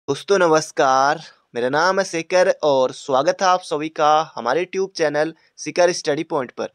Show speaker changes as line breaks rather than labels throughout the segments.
दोस्तों नमस्कार। मेरा नाम है शेखर और स्वागत है आप सभी का हमारे tube channel Shekhar study point पर।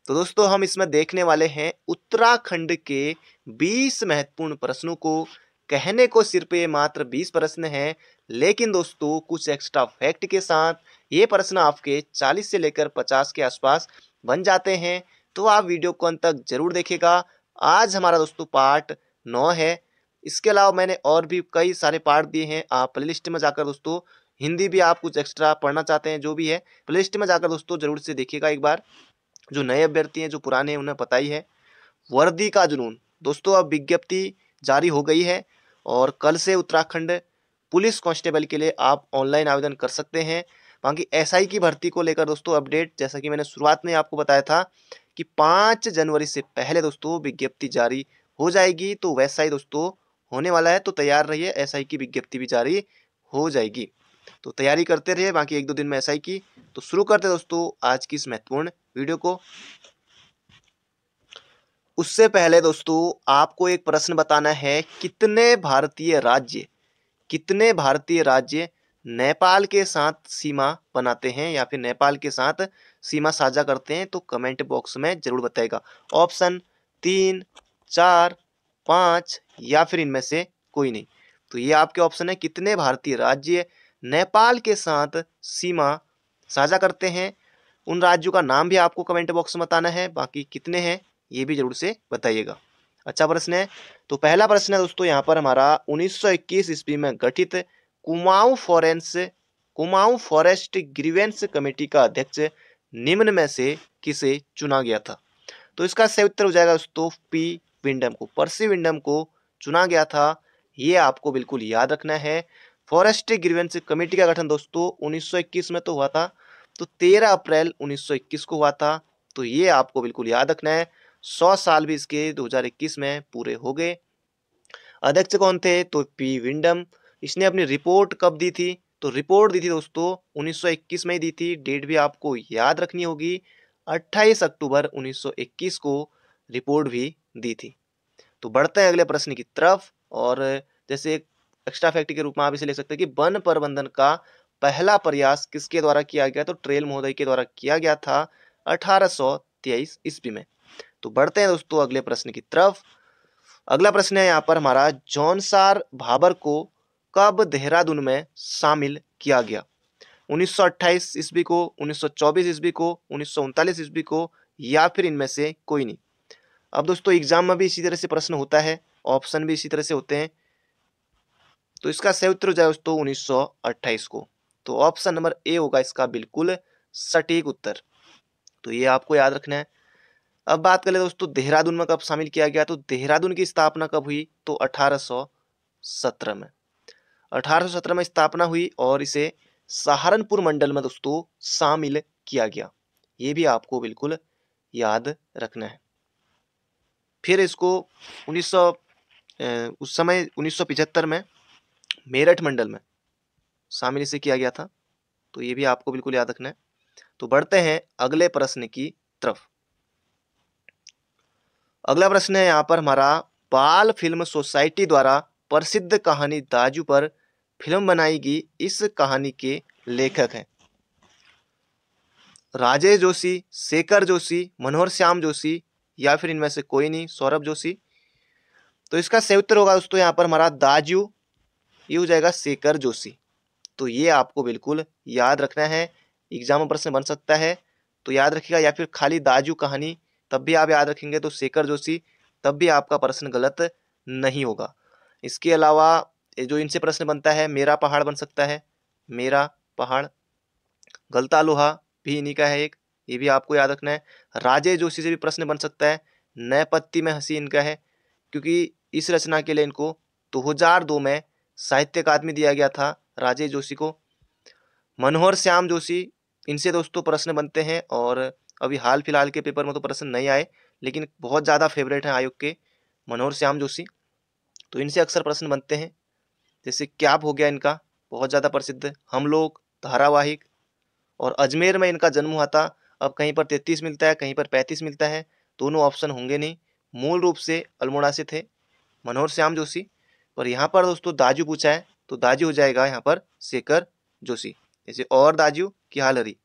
तो दोस्तों हम इसमें देखने वाले हैं उत्तराखंड के 20 महत्वपूर्ण प्रश्नों को। कहने को सिर्फ ये मात्र 20 प्रश्न हैं, लेकिन दोस्तों कुछ एक्स्ट्रा फैक्ट के साथ ये प्रश्न आपके 40 से लेकर 50 के आसपास बन जाते हैं। तो आप वीडियो को अंत तक जरूर देखिएगा। आज हमारा दोस्तों पार्ट 9 है। इसके अलावा मैंने और भी कई सारे पार्ट दिए हैं। आप प्लेलिस्ट में जाकर दोस्तों हिंदी भी आप कुछ एक्स्ट्रा पढ़ना चाहते हैं, जो भी है प्लेलिस्ट में जाकर दोस्तों जरूर से देखिएगा एक बार। जो नए अभ्यर्थी हैं, जो पुराने हैं, उन्हें पता ही है। वर्दी का जुनून दोस्तों, अब विज्ञप्ति जारी हो गई है और कल से उत्तराखंड पुलिस कांस्टेबल के लिए आप ऑनलाइन आवेदन कर सकते हैं। बाकी एसआई की भर्ती को लेकर दोस्तों अपडेट, जैसा कि मैंने शुरुआत में आपको बताया था कि 5 जनवरी से पहले दोस्तों विज्ञप्ति जारी हो जाएगी। तो वैसा ही दोस्तों होने वाला है, तो तैयार रहिए। एसआई की विज्ञप्ति भी जारी हो जाएगी, तो तैयारी करते रहिए। बाकी 1-2 दिन में एसआई की। तो शुरू करते दोस्तों आज की इस महत्वपूर्ण वीडियो को। उससे पहले दोस्तों आपको एक प्रश्न बताना है, कितने भारतीय राज्य नेपाल के साथ सीमा बनाते हैं या फिर नेपाल के साथ सीमा साझा करते हैं? तो कमेंट बॉक्स में जरूर बताइएगा। ऑप्शन 3, 4, 5 या फिर इनमें से कोई नहीं। तो ये आपके ऑप्शन है, कितने भारतीय राज्य नेपाल के साथ सीमा साझा करते हैं। उन राज्यों का नाम भी आपको कमेंट बॉक्स में बताना है। बाकी कितने हैं ये भी जरूर से बताइएगा। अच्छा प्रश्न है। तो पहला प्रश्न है दोस्तों यहाँ पर हमारा, 1921 ईस्वी में गठित कुमाऊं फॉरेस्ट ग्रीवेंस कमेटी का अध्यक्ष निम्न में से किसे चुना गया था? तो इसका सही उत्तर हो जाएगा दोस्तों पर्सी विंडम को चुना गया था। ये आपको बिल्कुल याद रखना है। फॉरेस्ट ग्रीवेंस कमेटी का गठन दोस्तों 1921 में तो हुआ था, तो 13 अप्रैल 1921 को हुआ था। तो ये आपको बिल्कुल याद रखना है। 100 साल भी इसके 2021 में पूरे हो गए। अध्यक्ष कौन थे? तो पी विंडम। इसने अपनी रिपोर्ट कब दी थी? तो रिपोर्ट दी थी दोस्तों 1921 में ही दी थी। डेट भी आपको याद रखनी होगी, 28 अक्टूबर 1921 को रिपोर्ट भी दी थी। तो बढ़ते हैं अगले प्रश्न की तरफ। और जैसे एक एक्स्ट्रा फैक्ट के रूप में आप इसे लिख सकते हैं कि वन प्रबंधन का पहला प्रयास किसके द्वारा किया गया? तो ट्रेल महोदय के द्वारा किया गया था 1823 ईस्वी में। तो बढ़ते हैं दोस्तों अगले प्रश्न की तरफ। अगला प्रश्न है यहाँ पर हमारा, जौनसार भाबर को कब देहरादून में शामिल किया गया? 1928 ईस्वी को, 1924 ईस्वी को, 1939 ईस्वी को या फिर इनमें से कोई नहीं। अब दोस्तों एग्जाम में भी इसी तरह से प्रश्न होता है, ऑप्शन भी इसी तरह से होते हैं। तो इसका सही उत्तर हो जाए दोस्तों 1928 को। तो ऑप्शन नंबर ए होगा इसका बिल्कुल सटीक उत्तर। तो ये आपको याद रखना है। अब बात करें दोस्तों देहरादून में कब शामिल किया गया? तो देहरादून की स्थापना कब हुई? तो 1817 में। 1817 में स्थापना हुई और इसे सहारनपुर मंडल में दोस्तों शामिल किया गया। ये भी आपको बिल्कुल याद रखना है। फिर इसको 1900 उस समय 1975 में मेरठ मंडल में शामिल इसे किया गया था। तो ये भी आपको बिल्कुल याद रखना है। तो बढ़ते हैं अगले प्रश्न की तरफ। अगला प्रश्न है यहाँ पर हमारा, बाल फिल्म सोसाइटी द्वारा प्रसिद्ध कहानी दाजू पर फिल्म बनाई गई, इस कहानी के लेखक हैं राजेश जोशी, शेखर जोशी, मनोहर श्याम जोशी या फिर इनमें से कोई नहीं, सौरभ जोशी। तो इसका सही उत्तर होगा दोस्तों यहाँ पर हमारा दाजू, ये हो जाएगा शेखर जोशी। तो ये आपको बिल्कुल याद रखना है, एग्जाम में प्रश्न बन सकता है। तो याद रखिएगा, या फिर खाली दाजू कहानी तब भी आप याद रखेंगे तो शेखर जोशी, तब भी आपका प्रश्न गलत नहीं होगा। इसके अलावा जो इनसे प्रश्न बनता है, मेरा पहाड़ बन सकता है, मेरा पहाड़। गलता लोहा भी इन्हीं का है एक, ये भी आपको याद रखना है। राजेश जोशी से भी प्रश्न बन सकता है, नैपत्ति में हंसी इनका है, क्योंकि इस रचना के लिए इनको 2002 में साहित्य अकादमी दिया गया था राजेश जोशी को। मनोहर श्याम जोशी, इनसे दोस्तों प्रश्न बनते हैं और अभी हाल फिलहाल के पेपर में तो प्रश्न नहीं आए, लेकिन बहुत ज़्यादा फेवरेट हैं आयोग के मनोहर श्याम जोशी। तो इनसे अक्सर प्रश्न बनते हैं। जैसे कैप हो गया इनका, बहुत ज़्यादा प्रसिद्ध, हम लोग धारावाहिक। और अजमेर में इनका जन्म हुआ था। अब कहीं पर 33 मिलता है, कहीं पर 35 मिलता है, दोनों ऑप्शन होंगे नहीं। मूल रूप से अल्मोड़ा से थे मनोहर श्याम जोशी। पर यहाँ पर दोस्तों दाजू पूछा है, तो दाजी हो जाएगा यहाँ पर शेखर जोशी। जैसे और दाजू की हाल हरी,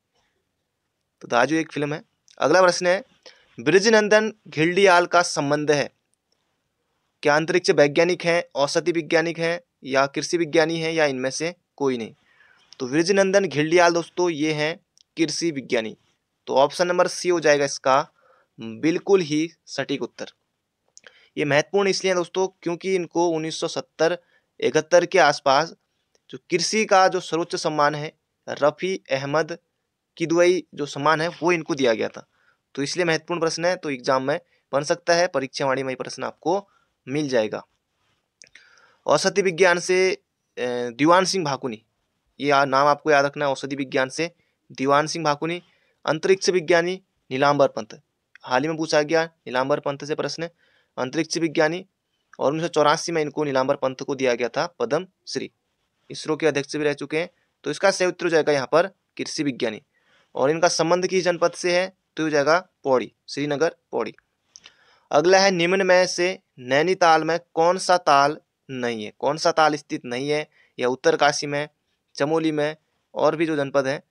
तो दाजू एक फिल्म है। अगला प्रश्न है, ब्रिजनंदन घिल्डियाल का संबंध है, क्या अंतरिक्ष वैज्ञानिक हैं, औषधि वैज्ञानिक हैं, या कृषि विज्ञानी हैं, या इनमें से कोई नहीं। तो ब्रिजनंदन घिल्डियाल दोस्तों ये हैं कृषि विज्ञानी। तो ऑप्शन नंबर सी हो जाएगा इसका बिल्कुल ही सटीक उत्तर। ये महत्वपूर्ण इसलिए है दोस्तों क्योंकि इनको 1970-71 के आसपास जो कृषि का जो सर्वोच्च सम्मान है रफी अहमद किदवई जो सम्मान है वो इनको दिया गया था। तो इसलिए महत्वपूर्ण प्रश्न है, तो एग्जाम में बन सकता है, परीक्षा वाणी में ये प्रश्न आपको मिल जाएगा। औषधि विज्ञान से दीवान सिंह भाकुनी, ये नाम आपको याद रखना है, औषधि विज्ञान से दीवान सिंह भाकुनी। अंतरिक्ष विज्ञानी नीलांबर पंत, हाल ही में पूछा गया नीलांबर पंत से प्रश्न, अंतरिक्ष विज्ञानी, और 1984 में इनको नीलांबर पंत को दिया गया था पद्म श्री। इसरो के अध्यक्ष भी रह चुके हैं। तो इसका सही उत्तर हो जाएगा यहाँ पर कृषि विज्ञानी। और इनका संबंध किस जनपद से है, तो हो जाएगा पौड़ी, श्रीनगर पौड़ी। अगला है, निम्न में से नैनीताल में कौन सा ताल नहीं है, कौन सा ताल स्थित नहीं है, या उत्तरकाशी में, चमोली में, और भी जो जनपद है,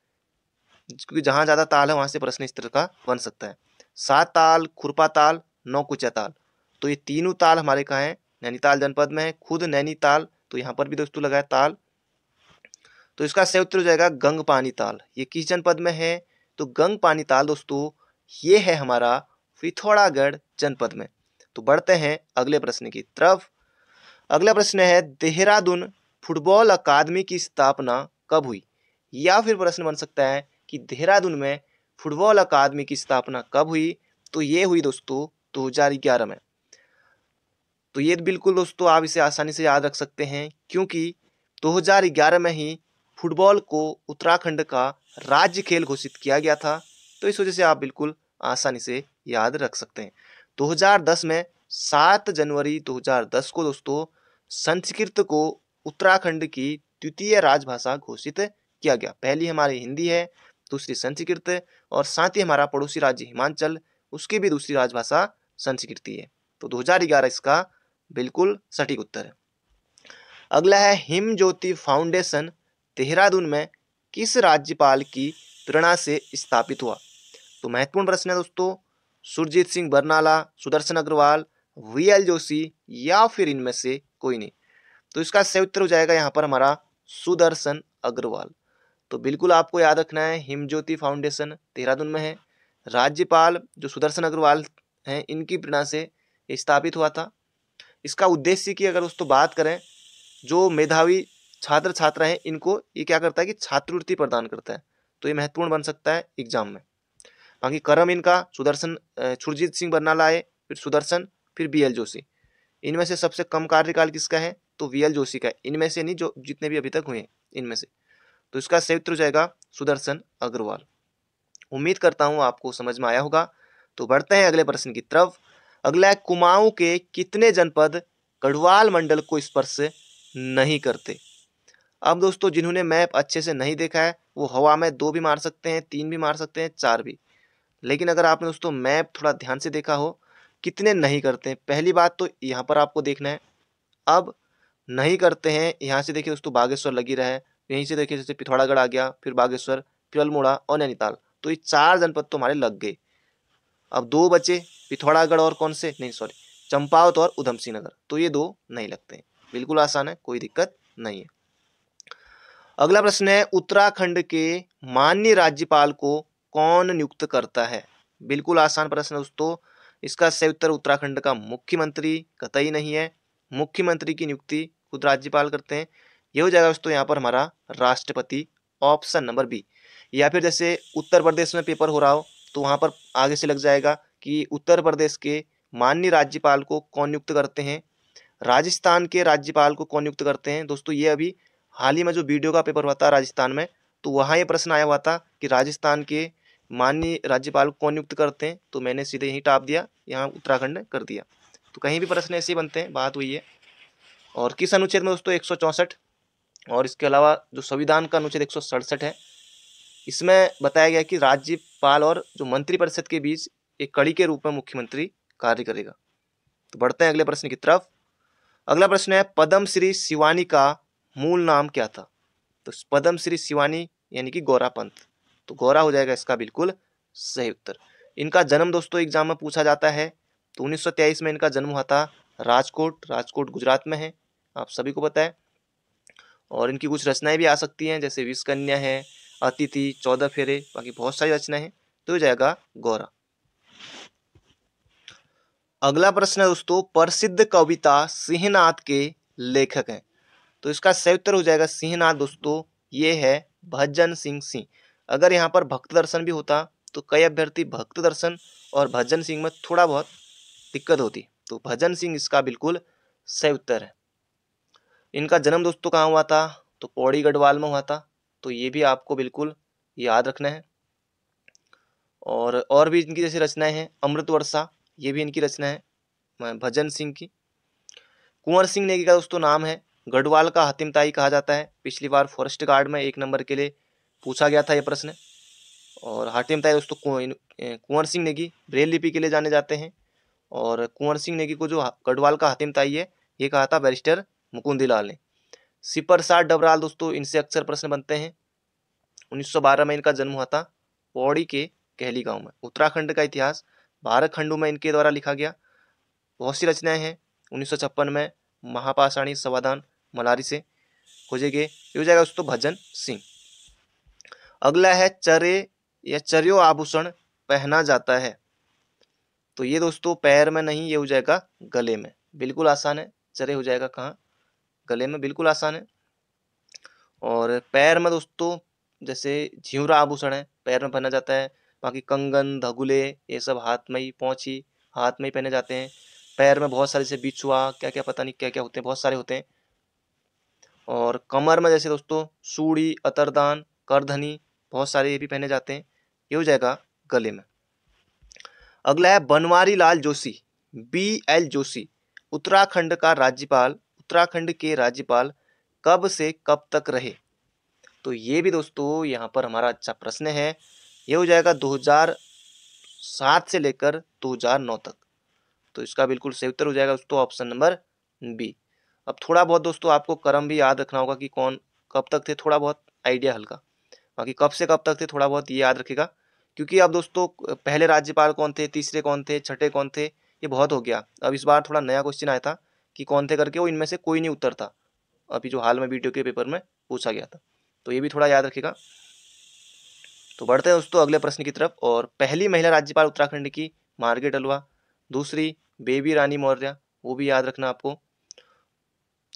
क्योंकि जहां ज्यादा ताल है वहां से प्रश्न इस तरह का बन सकता है। 7 ताल, खुरपा ताल, 9 कुचा ताल। तो ये तीनों ताल हमारे कहाँ है, नैनीताल जनपद में है। खुद नैनीताल, तो यहाँ पर भी दोस्तों लगा है ताल। तो इसका सही उत्तर हो जाएगा गंगपानी ताल। ये किस जनपद में है, तो गंगपानी ताल दोस्तों ये है हमारा पिथौरागढ़ जनपद में। तो बढ़ते हैं अगले प्रश्न की तरफ। अगला प्रश्न है, देहरादून फुटबॉल अकादमी की स्थापना कब हुई, या फिर प्रश्न बन सकता है कि देहरादून में फुटबॉल अकादमी की स्थापना कब हुई। तो ये हुई दोस्तों 2011 में। तो ये बिल्कुल दोस्तों आप इसे आसानी से याद रख सकते हैं क्योंकि 2011 में ही फुटबॉल को उत्तराखंड का राज्य खेल घोषित किया गया था। तो इस वजह से आप बिल्कुल आसानी से याद रख सकते हैं। 2010 में 7 जनवरी 2010 को दोस्तों संस्कृत को उत्तराखंड की द्वितीय राजभाषा घोषित किया गया। पहली हमारी हिंदी है, दूसरी संस्कृत, और साथ ही हमारा पड़ोसी राज्य हिमाचल उसकी भी दूसरी राजभाषा संस्कृति है। तो 2011 इसका बिल्कुल सटीक उत्तर है। अगला है, हिम ज्योति फाउंडेशन देहरादून में किस राज्यपाल की प्रेरणा से स्थापित हुआ। तो महत्वपूर्ण प्रश्न है दोस्तों, सुरजीत सिंह बरनाला, सुदर्शन अग्रवाल, वीएल जोशी, या फिर इनमें से कोई नहीं। तो इसका सही उत्तर हो जाएगा यहाँ पर हमारा सुदर्शन अग्रवाल। तो बिल्कुल आपको याद रखना है, हिम ज्योति फाउंडेशन देहरादून में है, राज्यपाल जो सुदर्शन अग्रवाल हैं इनकी प्रेरणा से स्थापित हुआ था। इसका उद्देश्य की अगर दोस्तों बात करें, जो मेधावी छात्र छात्रा हैं इनको ये क्या करता है कि छात्रवृत्ति प्रदान करता है। तो ये महत्वपूर्ण बन सकता है एग्जाम में। बाकी क्रम इनका सुदर्शन सुरजीत सिंह बरनाला आए, फिर सुदर्शन, फिर बीएल जोशी। इनमें से सबसे कम कार्यकाल किसका है, तो वीएल जोशी का है। इनमें से नहीं, जो जितने भी अभी तक हुए इनमें से। तो इसका सही उत्तर हो जाएगा सुदर्शन अग्रवाल। उम्मीद करता हूं आपको समझ में आया होगा। तो बढ़ते हैं अगले प्रश्न की तरफ। अगला है, कुमाऊं के कितने जनपद गढ़वाल मंडल को स्पर्श नहीं करते। अब दोस्तों जिन्होंने मैप अच्छे से नहीं देखा है वो हवा में 2 भी मार सकते हैं, 3 भी मार सकते हैं, 4 भी। लेकिन अगर आपने दोस्तों मैप थोड़ा ध्यान से देखा हो कितने नहीं करते हैं, पहली बात तो यहाँ पर आपको देखना है। अब नहीं करते हैं, यहाँ से देखिए दोस्तों बागेश्वर लगी रहा है, यहीं से देखिए जैसे पिथौरागढ़ आ गया, फिर बागेश्वर, फिर अल्मोड़ा और नैनीताल। तो ये 4 जनपद तो हमारे लग गए। अब 2 बचे, पिथौरागढ़ और कौन से, नहीं सॉरी, चंपावत और उधम सिंह नगर। तो ये 2 नहीं लगते हैं। बिल्कुल आसान है, कोई दिक्कत नहीं है। अगला प्रश्न है, उत्तराखंड के माननीय राज्यपाल को कौन नियुक्त करता है। बिल्कुल आसान प्रश्न दोस्तों। इसका सही उत्तर उत्तराखंड का मुख्यमंत्री कतई नहीं है। मुख्यमंत्री की नियुक्ति खुद राज्यपाल करते हैं। ये हो जाएगा दोस्तों यहाँ पर हमारा राष्ट्रपति, ऑप्शन नंबर बी। या फिर जैसे उत्तर प्रदेश में पेपर हो रहा हो तो वहाँ पर आगे से लग जाएगा कि उत्तर प्रदेश के माननीय राज्यपाल को कौन नियुक्त करते हैं, राजस्थान के राज्यपाल को कौन नियुक्त करते हैं। दोस्तों ये अभी हाल ही में जो वीडियो का पेपर हुआ था राजस्थान में, तो वहाँ ये प्रश्न आया हुआ था कि राजस्थान के माननीय राज्यपाल को कौन नियुक्त करते हैं। तो मैंने सीधे यहीं टाप दिया, यहाँ उत्तराखंड ने कर दिया। तो कहीं भी प्रश्न ऐसे ही बनते हैं, बात हुई है। और किस अनुच्छेद में दोस्तों, 164, और इसके अलावा जो संविधान का अनुच्छेद 167 है, इसमें बताया गया कि राज्यपाल और जो मंत्रिपरिषद के बीच एक कड़ी के रूप में मुख्यमंत्री कार्य करेगा। तो बढ़ते हैं अगले प्रश्न की तरफ। अगला प्रश्न है, पद्म श्री शिवानी का मूल नाम क्या था? तो पद्म श्री शिवानी यानी कि गौरा पंत। तो गौरा हो जाएगा इसका बिल्कुल सही उत्तर। इनका जन्म दोस्तों एग्जाम में पूछा जाता है। तो 1923 में इनका जन्म हुआ था राजकोट। राजकोट गुजरात में है, आप सभी को पता है। और इनकी कुछ रचनाएं भी आ सकती हैं, जैसे विष कन्या है, अतिथि, 14 फेरे, बाकी बहुत सारी रचनाएं हैं। तो हो जाएगा गौरा। अगला प्रश्न है दोस्तों, प्रसिद्ध कविता सिंहनाद के लेखक हैं। तो इसका सही उत्तर हो जाएगा सिंहनाद दोस्तों, ये है भजन सिंह सिंह। अगर यहाँ पर भक्त दर्शन भी होता तो कई अभ्यर्थी भक्त दर्शन और भजन सिंह में थोड़ा बहुत दिक्कत होती। तो भजन सिंह इसका बिल्कुल सही उत्तर है। इनका जन्म दोस्तों कहाँ हुआ था? तो पौड़ी गढ़वाल में हुआ था। तो ये भी आपको बिल्कुल याद रखना है। और भी इनकी जैसी रचनाएं हैं, अमृत वर्षा, ये भी इनकी रचना है भजन सिंह की। कुंवर सिंह नेगी का दोस्तों नाम है, गढ़वाल का हातिम ताई कहा जाता है। पिछली बार फॉरेस्ट गार्ड में 1 नंबर के लिए पूछा गया था ये प्रश्न। और हातिम ताई दोस्तों कुंवर सिंह नेगी ब्रेल लिपि के लिए जाने जाते हैं। और कुंवर सिंह नेगी को जो गढ़वाल का हातिम ताई है, ये कहा था बैरिस्टर मुकुंदीलाल ने। सिपरसार डबराल दोस्तों, इनसे अक्सर प्रश्न बनते हैं। 1912 में इनका जन्म हुआ था पौड़ी के कहली गांव में। उत्तराखंड का इतिहास 12 खंडों में इनके द्वारा लिखा गया। बहुत सी रचनाएं हैं। 1956 में महापाषाणी समाधान मलारी से खोजे गए। ये हो जाएगा दोस्तों भजन सिंह। अगला है चरे या चर्यो आभूषण पहना जाता है। तो ये दोस्तों पैर में नहीं, ये हो जाएगा गले में। बिल्कुल आसान है। चरे हो जाएगा कहाँ? गले में, बिल्कुल आसान है। और पैर में दोस्तों जैसे झिंवरा आभूषण है, पैर में पहना जाता है। बाकी कंगन, धगुले, ये सब हाथ में ही, पहुंची हाथ में ही पहने जाते हैं। पैर में बहुत सारे, जैसे बिछुआ, क्या क्या पता नहीं क्या क्या होते हैं, बहुत सारे होते हैं। और कमर में जैसे दोस्तों सूड़ी, अतरदान, करधनी, बहुत सारे ये भी पहने जाते हैं। ये हो जाएगा गले में। अगला है बनवारी लाल जोशी, BL जोशी, उत्तराखंड का राज्यपाल, उत्तराखंड के राज्यपाल कब से कब तक रहे? तो ये भी दोस्तों यहाँ पर हमारा अच्छा प्रश्न है। ये हो जाएगा 2007 से लेकर 2009 तक। तो इसका बिल्कुल सही उत्तर हो जाएगा दोस्तों ऑप्शन नंबर बी। अब थोड़ा बहुत दोस्तों आपको क्रम भी याद रखना होगा कि कौन कब तक थे, थोड़ा बहुत आइडिया हल्का। बाकी कब से कब तक थे थोड़ा बहुत ये याद रखेगा, क्योंकि अब दोस्तों पहले राज्यपाल कौन थे, तीसरे कौन थे, छठे कौन थे, ये बहुत हो गया। अब इस बार थोड़ा नया क्वेश्चन आया था कि कौन थे करके, वो इनमें से कोई नहीं उत्तर था, अभी जो हाल में वीडियो के पेपर में पूछा गया था। तो ये भी थोड़ा याद रखेगा। तो बढ़ते हैं दोस्तों अगले प्रश्न की तरफ। और पहली महिला राज्यपाल उत्तराखंड की मार्गरेट अल्वा, दूसरी बेबी रानी मौर्य, वो भी याद रखना आपको।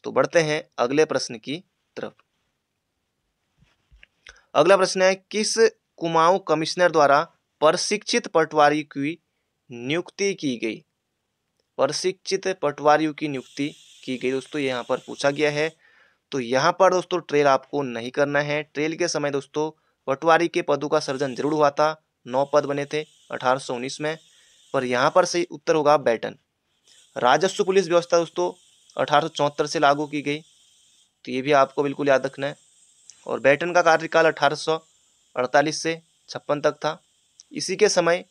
तो बढ़ते हैं अगले प्रश्न की तरफ। अगला प्रश्न है, किस कुमाऊं कमिश्नर द्वारा प्रशिक्षित पटवारी की नियुक्ति की गई? प्रशिक्षित पटवारियों की नियुक्ति की गई दोस्तों, यहाँ पर पूछा गया है। तो यहाँ पर दोस्तों ट्रेल आपको नहीं करना है। ट्रेल के समय दोस्तों पटवारी के पदों का सृजन जरूर हुआ था, 9 पद बने थे 1819 में। पर यहाँ पर सही उत्तर होगा बैटन। राजस्व पुलिस व्यवस्था दोस्तों 1874 से लागू की गई। तो ये भी आपको बिल्कुल याद रखना है। और बैटन का कार्यकाल 1848 से 56 तक था। इसी के समय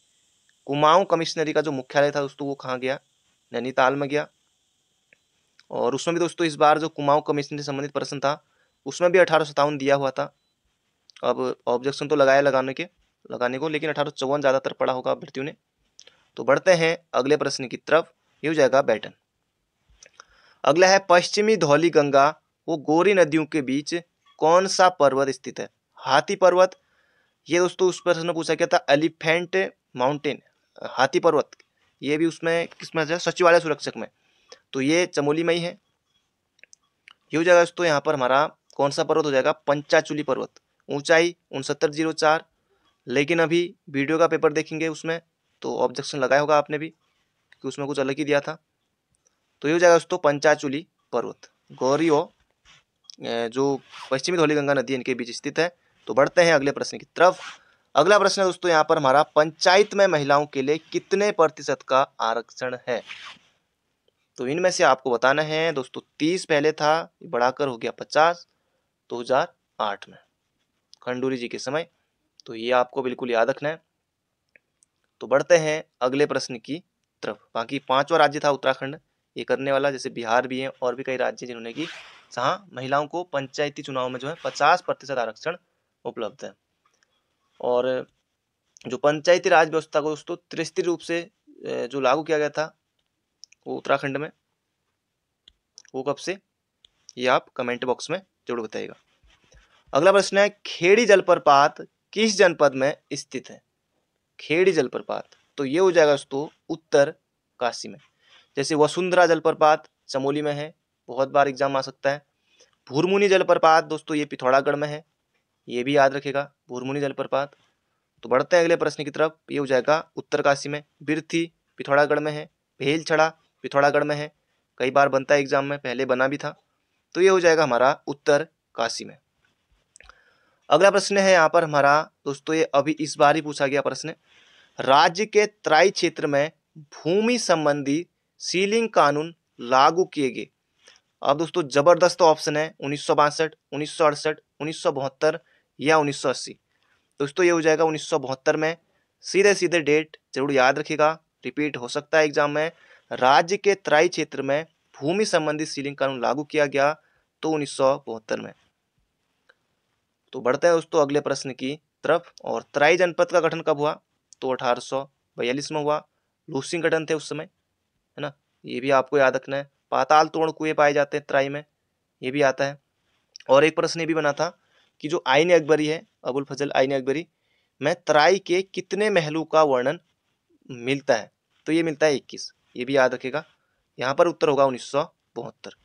कुमाऊं कमिश्नरी का जो मुख्यालय था दोस्तों, वो कहाँ गया? नैनीताल में गया। और उसमें भी दोस्तों इस बार जो कुमाऊं कमिश्नरी से संबंधित प्रश्न था, उसमें भी 1857 दिया हुआ था। अब ऑब्जेक्शन तो लगाने को, लेकिन 1854 ज़्यादातर पढ़ा होगा अभ्यर्थियों ने। तो बढ़ते हैं अगले प्रश्न की तरफ। ये हो जाएगा बैटन। अगला है, पश्चिमी धौली गंगा वो गोरी नदियों के बीच कौन सा पर्वत स्थित है? हाथी पर्वत। ये दोस्तों उस प्रश्न में पूछा गया था, एलिफेंट माउंटेन, हाथी पर्वत। ये भी उसमें किसमें है? सचिवालय सुरक्षक में। तो ये चमोली में ही है। ये हो जाएगा दोस्तों यहाँ पर हमारा कौन सा पर्वत हो जाएगा? पंचाचूली पर्वत। ऊंचाई 6904। लेकिन अभी वीडियो का पेपर देखेंगे उसमें तो ऑब्जेक्शन लगाया होगा आपने भी, क्योंकि उसमें कुछ अलग ही दिया था। तो ये हो जाएगा दोस्तों पंचाचूली पर्वत, गौरी और जो पश्चिमी धौलीगंगा नदी इनके बीच स्थित है। तो बढ़ते हैं अगले प्रश्न की तरफ। अगला प्रश्न है दोस्तों यहाँ पर हमारा, पंचायत में महिलाओं के लिए कितने प्रतिशत का आरक्षण है? तो इनमें से आपको बताना है दोस्तों, 30 पहले था, बढ़ाकर हो गया 50 2008 में, खंडूरी जी के समय। तो ये आपको बिल्कुल याद रखना है। तो बढ़ते हैं अगले प्रश्न की तरफ। बाकी 5वां राज्य था उत्तराखंड ये करने वाला, जैसे बिहार भी है और भी कई राज्य जिन्होंने की जहाँ महिलाओं को पंचायती चुनाव में जो है 50% आरक्षण उपलब्ध है। और जो पंचायती राज व्यवस्था को दोस्तों त्रिस्तरीय रूप से जो लागू किया गया था वो उत्तराखंड में, वो कब से, ये आप कमेंट बॉक्स में जरूर बताइएगा। अगला प्रश्न है, खेड़ी जलप्रपात किस जनपद में स्थित है? खेड़ी जलप्रपात, तो ये हो जाएगा दोस्तों उत्तर काशी में। जैसे वसुंधरा जलप्रपात चमोली में है, बहुत बार एग्जाम आ सकता है। भूरमुनि जलप्रपात दोस्तों ये पिथौरागढ़ में है, ये भी याद रखेगा भूरमुनि जलप्रपात। तो बढ़ते हैं अगले प्रश्न की तरफ, ये हो जाएगा उत्तर काशी में। बिरथी पिथौरागढ़ में है, भेलछड़ा पिथौरागढ़ में है, कई बार बनता है एग्जाम में, पहले बना भी था। तो ये हो जाएगा हमारा उत्तर काशी में। अगला प्रश्न है यहाँ पर हमारा दोस्तों, ये अभी इस बार ही पूछा गया प्रश्न, राज्य के तराई क्षेत्र में भूमि संबंधी सीलिंग कानून लागू किए गए। अब दोस्तों जबरदस्त ऑप्शन है 1962, 1968, 1972 या 1980। दोस्तों ये हो जाएगा 1972 में। सीधे सीधे डेट जरूर याद रखिएगा, रिपीट हो सकता है एग्जाम में। राज्य के तराई क्षेत्र में भूमि संबंधी सीलिंग कानून लागू किया गया तो 1972 में। तो बढ़ते हैं दोस्तों अगले प्रश्न की तरफ। और तराई जनपद का गठन कब हुआ? तो 1842 में हुआ। लूसिंग गठन थे उस समय, है ना, ये भी आपको याद रखना है। पाताल तोड़ कुएं पाए जाते हैं तराई में, ये भी आता है। और एक प्रश्न ये भी बना था कि जो आईन अकबरी है, अबुल फजल आईन अकबरी में तराई के कितने महलों का वर्णन मिलता है? तो ये मिलता है 21, ये भी याद रखेगा। यहाँ पर उत्तर होगा 1972।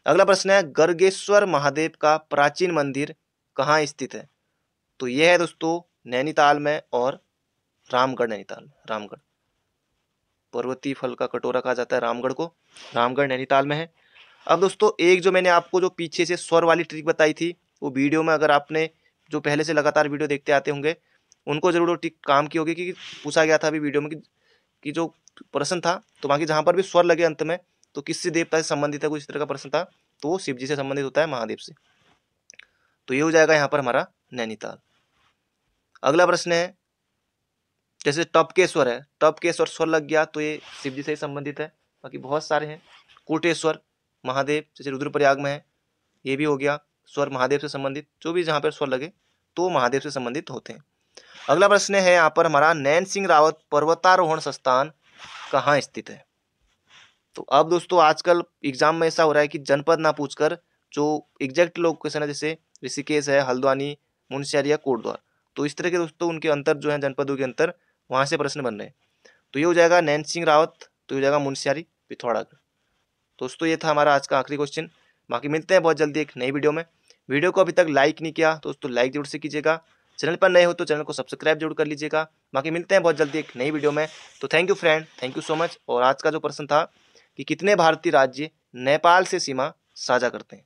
अगला प्रश्न है, गर्गेश्वर महादेव का प्राचीन मंदिर कहाँ स्थित है? तो यह है दोस्तों नैनीताल में और रामगढ़। नैनीताल में, रामगढ़, पर्वतीय फल का कटोरा कहा जाता है रामगढ़ को, रामगढ़ नैनीताल में है। अब दोस्तों एक जो मैंने आपको जो पीछे से स्वर वाली ट्रिक बताई थी, वो वीडियो में अगर आपने जो पहले से लगातार वीडियो देखते आते होंगे उनको जरूर वो ट्रिक काम की होगी, क्योंकि पूछा गया था अभी वीडियो में कि जो प्रश्न था, तो बाकी जहाँ पर भी स्वर लगे अंत में तो किससे देवता से संबंधित है, कुछ इस तरह का प्रश्न था, तो वो शिव जी से संबंधित होता है, महादेव से। तो ये हो जाएगा यहाँ पर हमारा नैनीताल। अगला प्रश्न है, जैसे टपकेश्वर है, टपकेश्वर स्वर लग गया तो ये शिव जी से ही संबंधित है। बाकी बहुत सारे हैं, कोटेश्वर महादेव जैसे रुद्रप्रयाग में है, ये भी हो गया स्वर महादेव से संबंधित। जो भी जहाँ पर स्वर लगे तो महादेव से संबंधित होते हैं। अगला प्रश्न है यहाँ पर हमारा, नैन सिंह रावत पर्वतारोहण संस्थान कहाँ स्थित है? तो अब दोस्तों आजकल एग्जाम में ऐसा हो रहा है कि जनपद ना पूछकर जो एग्जैक्ट लोकेशन है, जैसे ऋषिकेश है, हल्द्वानी, मुनस्यारी या कोटद्वार, तो इस तरह के दोस्तों उनके अंतर जो है जनपदों के अंतर, वहाँ से प्रश्न बन रहे हैं। तो ये हो जाएगा नैन सिंह रावत, तो ये हो जाएगा मुनस्यारी पिथौरागढ़। दोस्तों ये था हमारा आज का आखिरी क्वेश्चन। बाकी मिलते हैं बहुत जल्दी एक नई वीडियो में। वीडियो को अभी तक लाइक नहीं किया तो दोस्तों लाइक जरूर से कीजिएगा, चैनल पर नए हो तो चैनल को सब्सक्राइब जरूर कर लीजिएगा। बाकी मिलते हैं बहुत जल्दी एक नई वीडियो में। तो thank you friend, thank you so much. और आज का जो प्रश्न था कि कितने भारतीय राज्य नेपाल से सीमा साझा करते हैं?